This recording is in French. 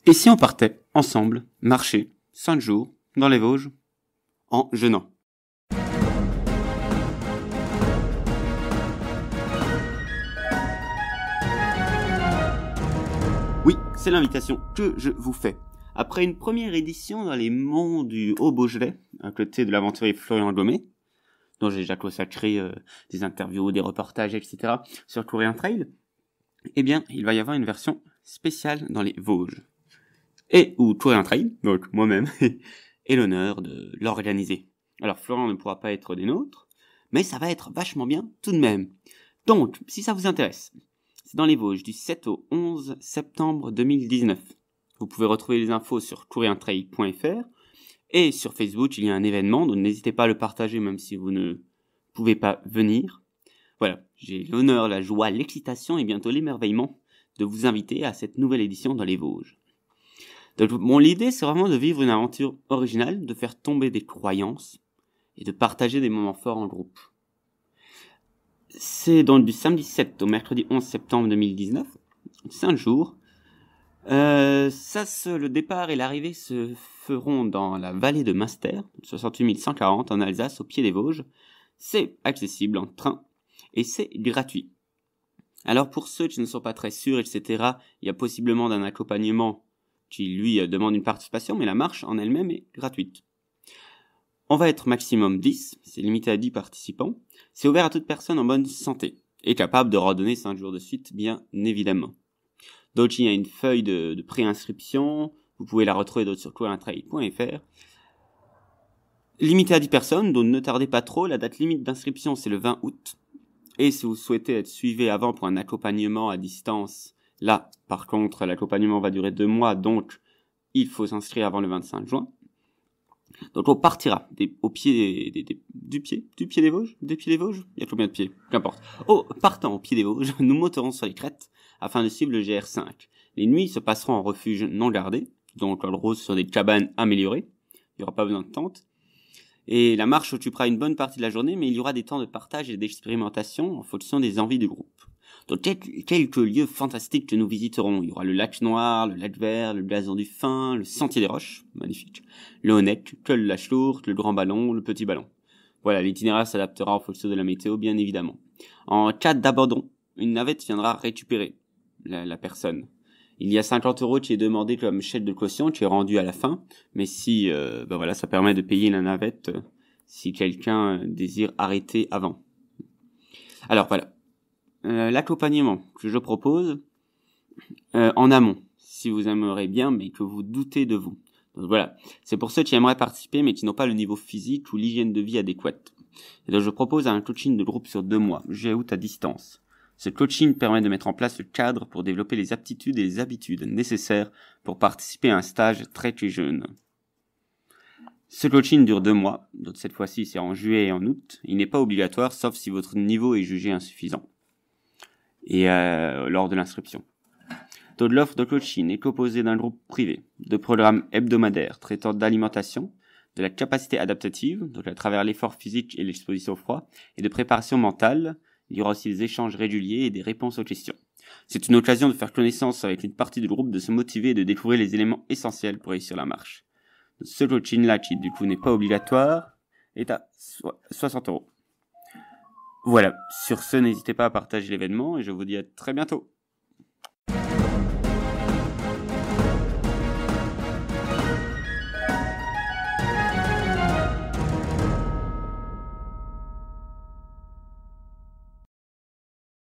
Et si on partait, ensemble, marcher, 5 jours, dans les Vosges, en jeûnant? Oui, c'est l'invitation que je vous fais. Après une première édition dans les monts du Haut-Beaujolais, à côté de l'aventurier Florian Gomet, dont j'ai déjà consacré des interviews, des reportages, etc. sur Courir un Trail, eh bien, il va y avoir une version spéciale dans les Vosges. Et où Courir un Trail, donc moi-même, ai l'honneur de l'organiser. Alors Florian ne pourra pas être des nôtres, mais ça va être vachement bien tout de même. Donc, si ça vous intéresse, c'est dans les Vosges du 7 au 11 septembre 2019. Vous pouvez retrouver les infos sur couriruntrail.fr et sur Facebook, il y a un événement, donc n'hésitez pas à le partager même si vous ne pouvez pas venir. Voilà, j'ai l'honneur, la joie, l'excitation et bientôt l'émerveillement de vous inviter à cette nouvelle édition dans les Vosges. Donc, l'idée, c'est vraiment de vivre une aventure originale, de faire tomber des croyances et de partager des moments forts en groupe. C'est donc du samedi 7 au mercredi 11 septembre 2019, 5 jours. Le départ et l'arrivée se feront dans la vallée de Münster, 68 140 en Alsace, au pied des Vosges. C'est accessible en train et c'est gratuit. Alors pour ceux qui ne sont pas très sûrs, etc., il y a possiblement d'un accompagnement qui lui demande une participation, mais la marche en elle-même est gratuite. On va être maximum 10, c'est limité à 10 participants. C'est ouvert à toute personne en bonne santé et capable de randonner 5 jours de suite, bien évidemment. Donc il y a une feuille de préinscription, vous pouvez la retrouver sur couriruntrail.fr. Limité à 10 personnes, donc ne tardez pas trop, la date limite d'inscription c'est le 20 août. Et si vous souhaitez être suivi avant pour un accompagnement à distance, là par contre l'accompagnement va durer 2 mois, donc il faut s'inscrire avant le 25 juin. Donc on partira du pied des Vosges, il y a combien de pieds, qu'importe. Partant au pied des Vosges, nous monterons sur les crêtes afin de suivre le GR5. Les nuits se passeront en refuge non gardé, donc en gros sur des cabanes améliorées, il n'y aura pas besoin de tente. Et la marche occupera une bonne partie de la journée, mais il y aura des temps de partage et d'expérimentation en fonction des envies du groupe. Donc quelques lieux fantastiques que nous visiterons. Il y aura le lac Noir, le lac Vert, le Blason du Fin, le Sentier des Roches, magnifique, le Honnec, Col-la-Chourte, le Grand Ballon, le Petit Ballon. Voilà, l'itinéraire s'adaptera en fonction de la météo, bien évidemment. En cas d'abandon, une navette viendra récupérer la personne. Il y a 50 € qui est demandé comme chèque de caution, qui est rendu à la fin, mais si, ça permet de payer la navette si quelqu'un désire arrêter avant. Alors voilà. L'accompagnement que je propose en amont, si vous aimeriez bien, mais que vous doutez de vous. Donc voilà, c'est pour ceux qui aimeraient participer, mais qui n'ont pas le niveau physique ou l'hygiène de vie adéquate. Et donc je propose un coaching de groupe sur 2 mois, juillet-août à distance. Ce coaching permet de mettre en place le cadre pour développer les aptitudes et les habitudes nécessaires pour participer à un stage très jeune. Ce coaching dure 2 mois, donc cette fois-ci c'est en juillet et en août. Il n'est pas obligatoire, sauf si votre niveau est jugé insuffisant. Et lors de l'inscription. Donc l'offre de coaching est composée d'un groupe privé, de programmes hebdomadaires traitant d'alimentation, de la capacité adaptative, donc à travers l'effort physique et l'exposition au froid, et de préparation mentale. Il y aura aussi des échanges réguliers et des réponses aux questions. C'est une occasion de faire connaissance avec une partie du groupe, de se motiver et de découvrir les éléments essentiels pour réussir la marche. Ce coaching-là, qui du coup n'est pas obligatoire, est à 60 €. Voilà, sur ce, n'hésitez pas à partager l'événement et je vous dis à très bientôt.